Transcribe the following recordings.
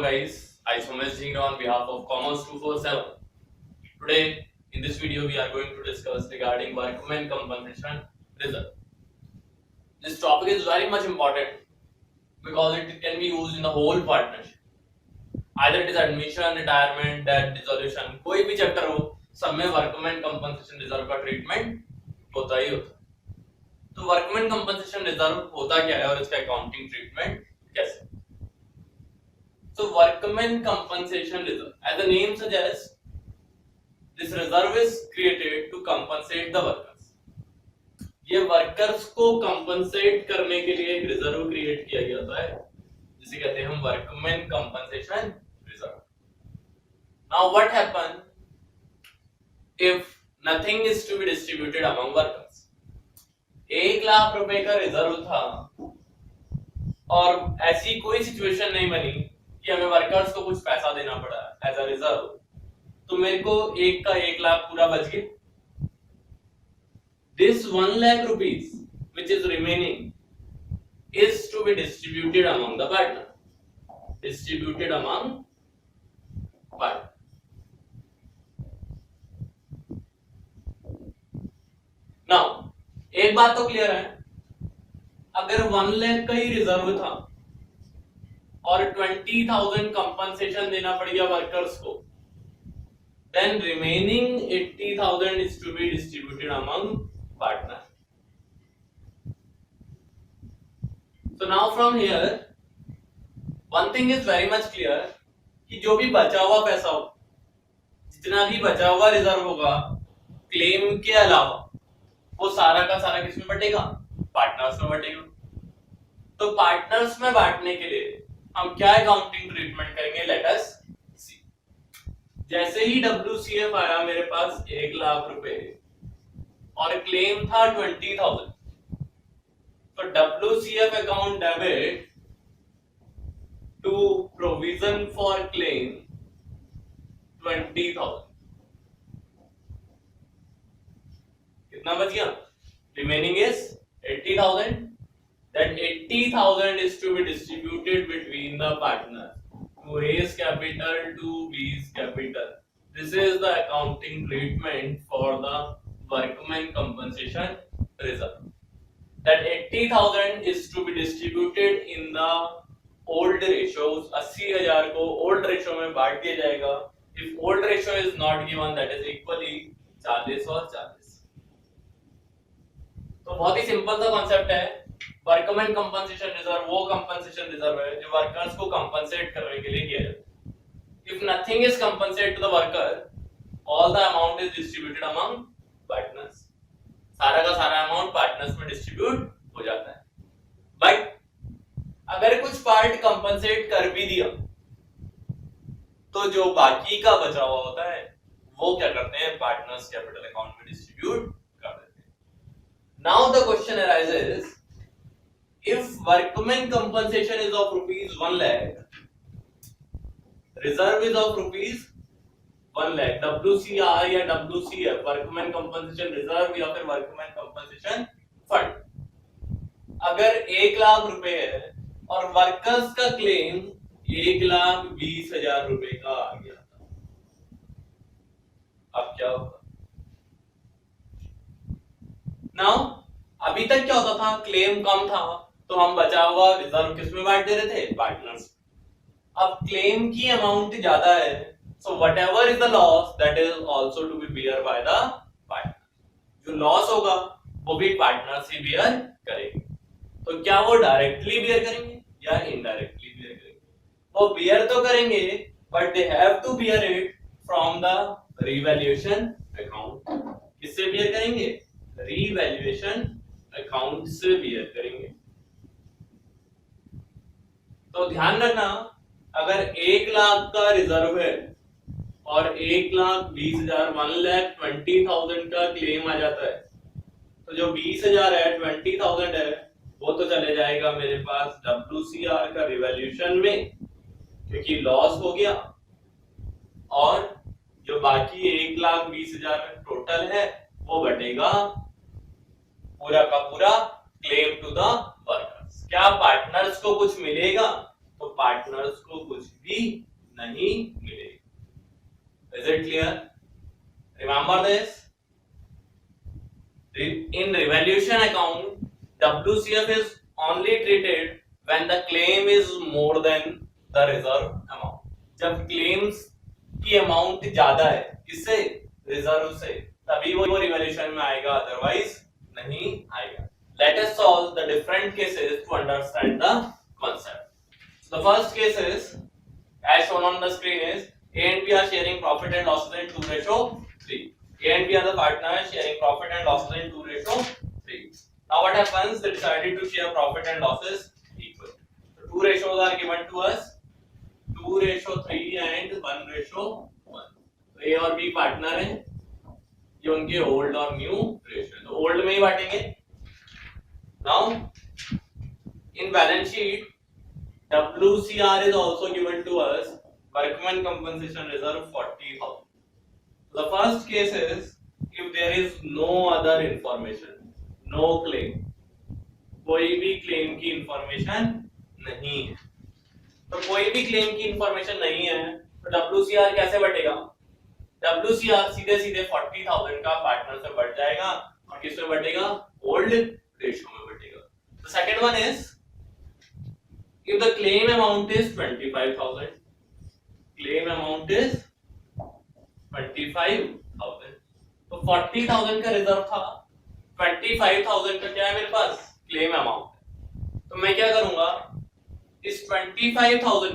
Hello guys, I Somesh Jingra on behalf of Commerce 247. Today in this video we are going to discuss regarding workmen compensation reserve. This topic is very much important because it can be used in the whole partnership. Either it is admission, retirement, debt, dissolution, कोई भी chapter हो, सब में workman compensation reserve का treatment होता ही होता है। तो वर्कमैन कंपनसेशन रिजर्व होता क्या है और इसका अकाउंटिंग ट्रीटमेंट कैसे? So workmen compensation reserve, as the name suggests, this reserve is created to compensate the workers. ये वर्कर्स को कंपनसेट करने के लिए एक रिजर्व क्रिएट किया गया होता है जिसे कहते हैं हम workmen compensation reserve. Now what happen if nothing is to be distributed among workers? 1 lakh रुपए का रिजर्व था और ऐसी कोई सिचुएशन नहीं बनी कि हमें वर्कर्स को कुछ पैसा देना पड़ा एज अ रिजर्व, तो मेरे को 1 लाख पूरा बच गया. This 1 lakh rupees which is remaining is to be distributed among the partner. Distributed among partner. Now एक बात तो क्लियर है, अगर 1 लाख का ही रिजर्व था और 20,000 कंपनसेशन देना पड़ गया वर्कर्स को, then remaining 80,000 is to be distributed among partner. So now from here one thing is very much clear कि जो भी बचा हुआ पैसा हो, जितना भी बचा हुआ रिजर्व होगा क्लेम के अलावा, वो सारा का सारा किसमें बटेगा? पार्टनर्स में बटेगा. तो पार्टनर्स में बांटने के लिए हम क्या अकाउंटिंग ट्रीटमेंट करेंगे? लेट अस सी. जैसे ही WCF आया मेरे पास 1 लाख रुपए और क्लेम था 20,000, तो WCF account debit to provision for claim 20,000. कितना बच गया? Remaining is 80,000. That 80,000 is to be distributed between the partners to A's capital to B's capital. This is the accounting treatment for the workmen compensation reserve. That 80,000 is to be distributed in the old ratios. 80,000 को old ratio में बांट दिया जाएगा. If old ratio is not given, that is equally 40 और 40. तो बहुत ही simple सा concept है. वर्कमैन कंपनसेशन रिजर्व वो कंपनसेशन रिजर्व है जो वर्कर्स को कंपनसेट करने के लिए किया जाता है. If nothing is compensate to the worker, all the amount is distributed among partners. सारा का सारा अमाउंट पार्टनर्स में डिस्ट्रीब्यूट हो जाता है. बट अगर कुछ पार्ट कंपनसेट कर भी दिया तो जो बाकी का बचा हुआ होता है वो क्या करते हैं? पार्टनर्स कैपिटल अकाउंट में डिस्ट्रीब्यूट कर देते हैं. Now the question arises, if workmen compensation is of rupees 1 lakh, reserve is of rupees 1 lakh, WCR या WCF workmen compensation reserve या फिर workmen compensation fund, अगर 1 लाख रुपए है और वर्कर्स का क्लेम 1,20,000 रुपए का आ गया था, अब क्या होगा? नाउ अभी तक क्या होता था? क्लेम कम था तो हम बचा हुआ रिजर्व किसमें बांट दे रहे थे? पार्टनर्स. अब क्लेम की अमाउंट ज्यादा है, so whatever is the loss that is also to be bear by the partner. जो लॉस होगा वो भी पार्टनर्स ही बियर करेंगे. तो क्या वो डायरेक्टली बियर करेंगे या इनडायरेक्टली बियर करेंगे? वो बियर तो करेंगे but they have to bear it from the revaluation account. किससे बियर करेंगे? रीवैल्यूएशन अकाउंट से बियर करेंगे. तो ध्यान रखना, अगर 1 लाख का रिजर्व है और 1,20,000 1,20,000 का क्लेम आ जाता है, तो जो 20,000 है 20,000 है वो तो चले जाएगा मेरे पास WCR का रिवैल्यूएशन में क्योंकि लॉस हो गया, और जो बाकी 1,20,000 टोटल है वो बटेगा पूरा का पूरा क्लेम टू द वर्कर्स. क्या पार्टनर्स को कुछ मिलेगा? तो पार्टनर्स को कुछ भी नहीं मिलेगी। Is it clear? Remember this? In revaluation account, WCF is only treated when the claim is more than the reserve amount. जब claims की amount ज्यादा है किससे, reserve से, तभी वो revaluation में आएगा, otherwise नहीं आएगा. Let us solve the different cases to understand the concept. So the first case is, as shown on the screen, is A and B are sharing profit and losses in 2:3. A and B are the partners sharing profit and losses in 2:3. Now what happens? They decided to share profit and losses equal. So two ratios are given to us, 2:3 and 1:1. तो A और B partner हैं, ये उनके old और new ratio, तो old में ही बांटेंगे. Now in balance sheet, WCR is also given to us, workman compensation reserve 40,000. The first case is if there is no other information, no claim, कोई भी claim की information नहीं है. तो कोई भी claim की information नहीं है तो WCR कैसे बढ़ेगा? WCR सीधे सीधे 40,000 का पार्टनर से बढ़ जाएगा और किस में बढ़ेगा? ओल्ड रेशियो में बढ़ेगा. The second one is if the claim amount is 25,000, claim amount is 25,000, तो 40,000 का रिजर्व था, 25,000 का क्या है मेरे पास? Claim amount. तो मैं क्या करूंगा, इस 25,000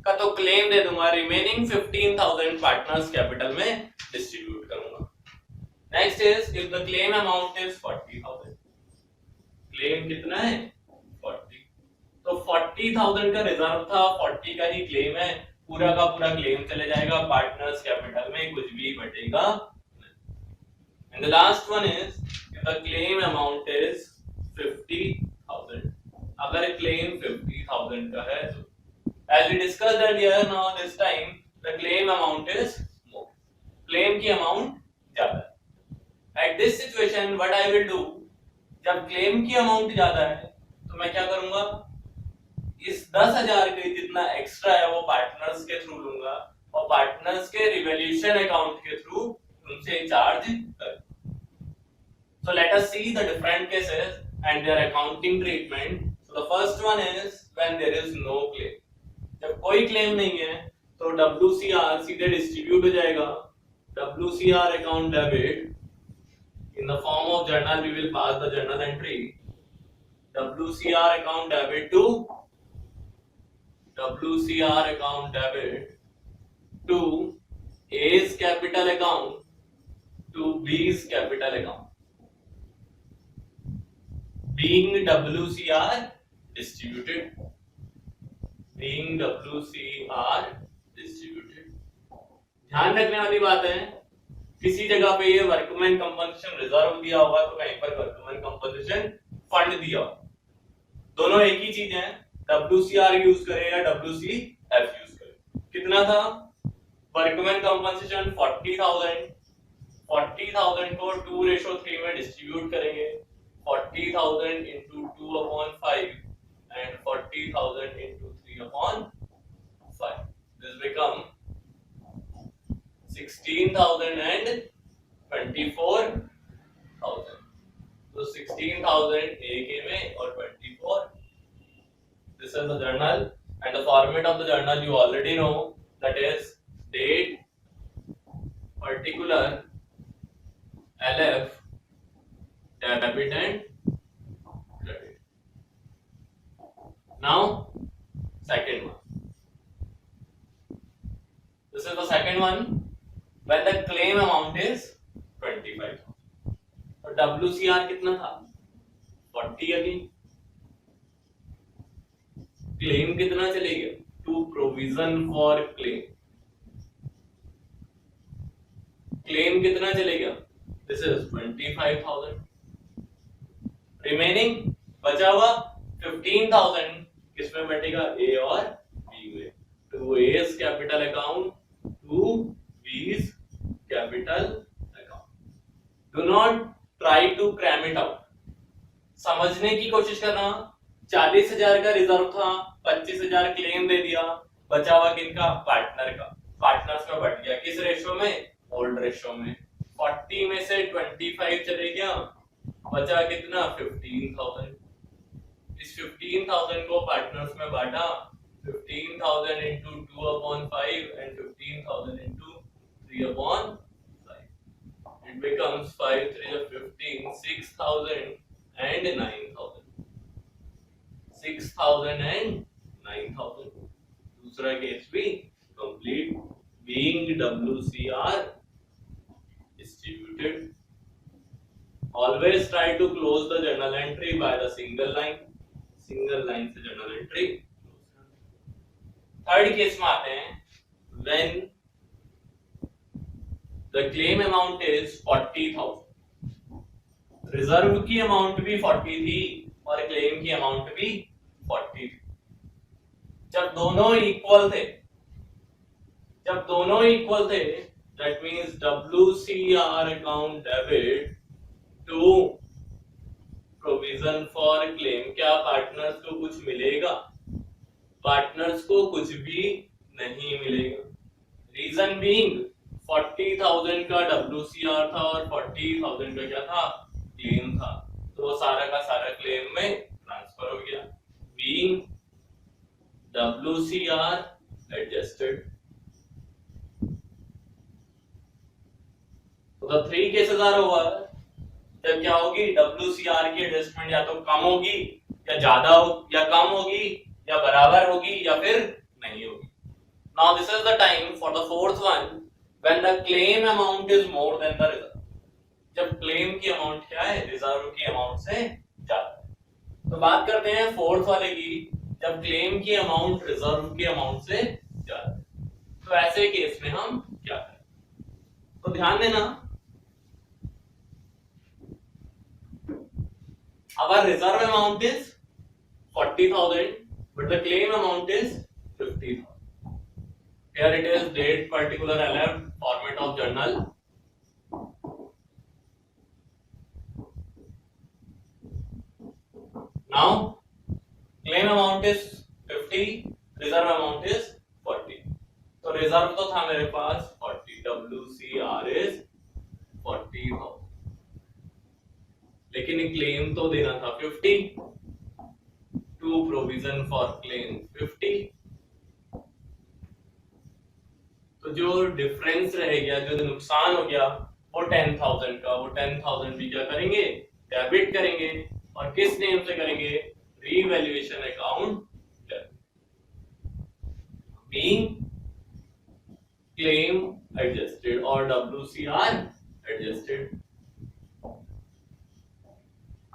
का तो क्लेम दे दूंगा, रिमेनिंग 15,000 पार्टनर्स कैपिटल में डिस्ट्रीब्यूट करूंगा. Next is if the claim amount is 40,000, claim कितना है? 40. तो 40,000 का रिजर्व था, 40 का ही क्लेम है, पूरा का पूरा क्लेम चले जाएगा पार्टनर्स कैपिटल में, कुछ भी बचेगा. And the last one is if the claim amount is 50,000, अगर क्लेम 50,000 का है तो as we discussed earlier, now this time the claim amount is more, claim की अमाउंट ज्यादा है. At this situation what I will do, जब claim की amount ज्यादा है तो मैं क्या करूंगा, इस 10,000 के जितना एक्स्ट्रा है वो पार्टनर्स के थ्रू लूंगा और पार्टनर्स के रिवैल्यूएशन अकाउंट के थ्रू उनसे चार्ज करूंगा. So let us see the different cases and their accounting treatment. So the first one is when there is no claim. जब कोई क्लेम नहीं है तो WCR सीधे डिस्ट्रीब्यूट हो जाएगा. WCR account debit in the form of journal, we will pass the journal entry. WCR account debit to WCR account debit to A's capital account to B's capital account. Being WCR distributed, being WCR distributed. ध्यान रखने वाली बात है, किसी जगह पे ये workman compensation reserve दिया होगा तो कहीं पर वर्कमैन कंपनसेशन फंड दिया होगा, दोनों एक ही चीज है. WCR यूज करें या WCF यूज करें, कितना था वर्कमैन कंपनसेशन? 40,000. 40,000 को 2:3 में डिस्ट्रीब्यूट करेंगे. 40,000 into 2/5 and 40,000 into 3/5. This become 16,000 and 24,000. So 16,000 AK में और 24. This is the journal and the format of the journal you already know, that is date, particular, LF, debit and credit. Now second one. This is the second one when the claim amount is 25,000. तो WCR कितना था? 40 again. Claim कितना चले गया? To provision for claim. Claim कितना चले गया? This is 25,000. Remaining बचा हुआ 15,000 किसमें बटेगा? ए और बी में. To A's capital account to b's capital account. Do not try to cram it out. समझने की कोशिश करना. 40,000 का रिजर्व था, 25,000 क्लेम दे दिया, बचा हुआ किनका, पार्टनर का, पार्टनर्स में बढ़ गया, किस रेशो में, ओल्ड रेशो में। 40 में से 25 चले गया, बचा कितना, 15,000। इस 15,000 को पार्टनर्स में बांटा, 15,000 into 2/5 and 15,000 into 3/5. It becomes 5 3 15, 6,000 and 9,000. 6,000 and 9,000. दूसरा केस भी complete, being WCR distributed. Always try to close the journal entry by the single line. Single line से journal entry. थर्ड केस में आते हैं, when the claim amount is 40,000. Reserve की amount भी 40 थी और क्लेम की अमाउंट भी 40 थी। जब दोनों इक्वल थे, that means WCR account debit to provision for claim, क्या पार्टनर्स को कुछ मिलेगा, पार्टनर्स को कुछ भी नहीं मिलेगा। रीजन बीइंग 40,000 का WCR था और 40,000 का क्या था, क्लेम था, तो सारा का सारा क्लेम में ट्रांसफर हो गया, बीइंग WCR adjusted. तो the three cases are over. जब क्या होगी, WCR की एडजस्टमेंट या तो कम होगी या ज्यादा हो, या कम होगी या बराबर होगी या फिर नहीं होगी। Now this is the time for the fourth one, when the claim amount is more than the reserve. जब क्लेम की अमाउंट क्या है, रिजर्व की अमाउंट से ज्यादा है। तो बात करते हैं फोर्थ वाले की, जब क्लेम की अमाउंट रिजर्व की अमाउंट से ज्यादा है, तो ऐसे केस में हम क्या करें। तो ध्यान देना, our reserve amount is 40,000 but the claim amount is 50,000. Here it is date, particular, LF, format of journal. Now claim amount is 50, reserve amount is 40. तो reserve तो था मेरे पास 40, WCR is 40,000, लेकिन क्लेम तो देना था 50, टू प्रोविजन फॉर क्लेम 50। तो जो डिफरेंस रह गया, जो नुकसान हो गया वो 10,000 का, वो 10,000 भी क्या करेंगे, डेबिट करेंगे, और किस नेम से करेंगे, revaluation account being claim adjusted और WCR एडजस्टेड।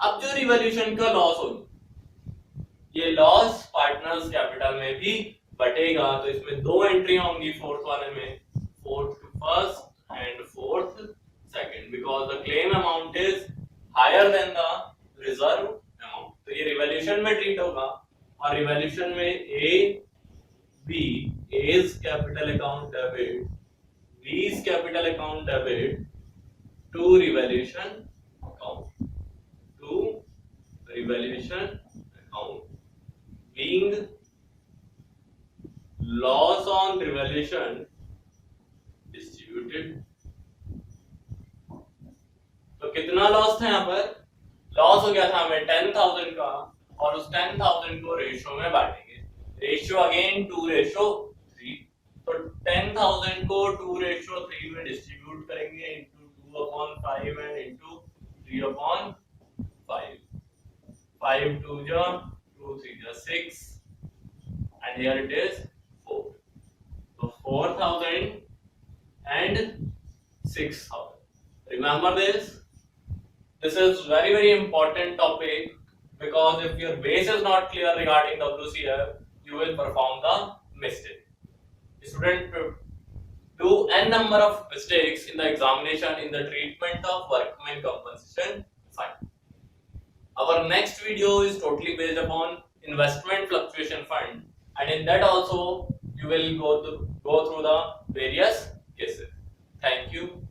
अब जो रिवॉल्यूशन का लॉस होगा, ये लॉस पार्टनर्स कैपिटल में भी बटेगा, तो इसमें दो एंट्री होंगी फोर्थ वाले में, fourth first and fourth second, because the claim amount is higher than the reserve amount. तो ये रिवॉल्यूशन में ट्रीट होगा, और रिवॉल्यूशन में A B, A's capital account debit, B's capital account debit to revaluation account, to revaluation account, being loss on revaluation distributed। तो कितना loss था यहाँ पर, लॉस हो गया था हमें 10,000 का, और उस 10,000 को रेशो में बांटेंगे, रेशो अगेन 2:3। तो 10,000 को 2:3 में डिस्ट्रीब्यूट करेंगे into 2/5 and into 3/5, 5 2 जा 2 3 जा 6, and here it is 4. So 4,000 and 6,000. Remember this. This is very important topic, because if your base is not clear regarding WCF, you will perform the mistake. Student do n number of mistakes in the examination in the treatment of workmen compensation fund. Our next video is totally based upon investment fluctuation fund, and in that also you will go through the various cases. Thank you.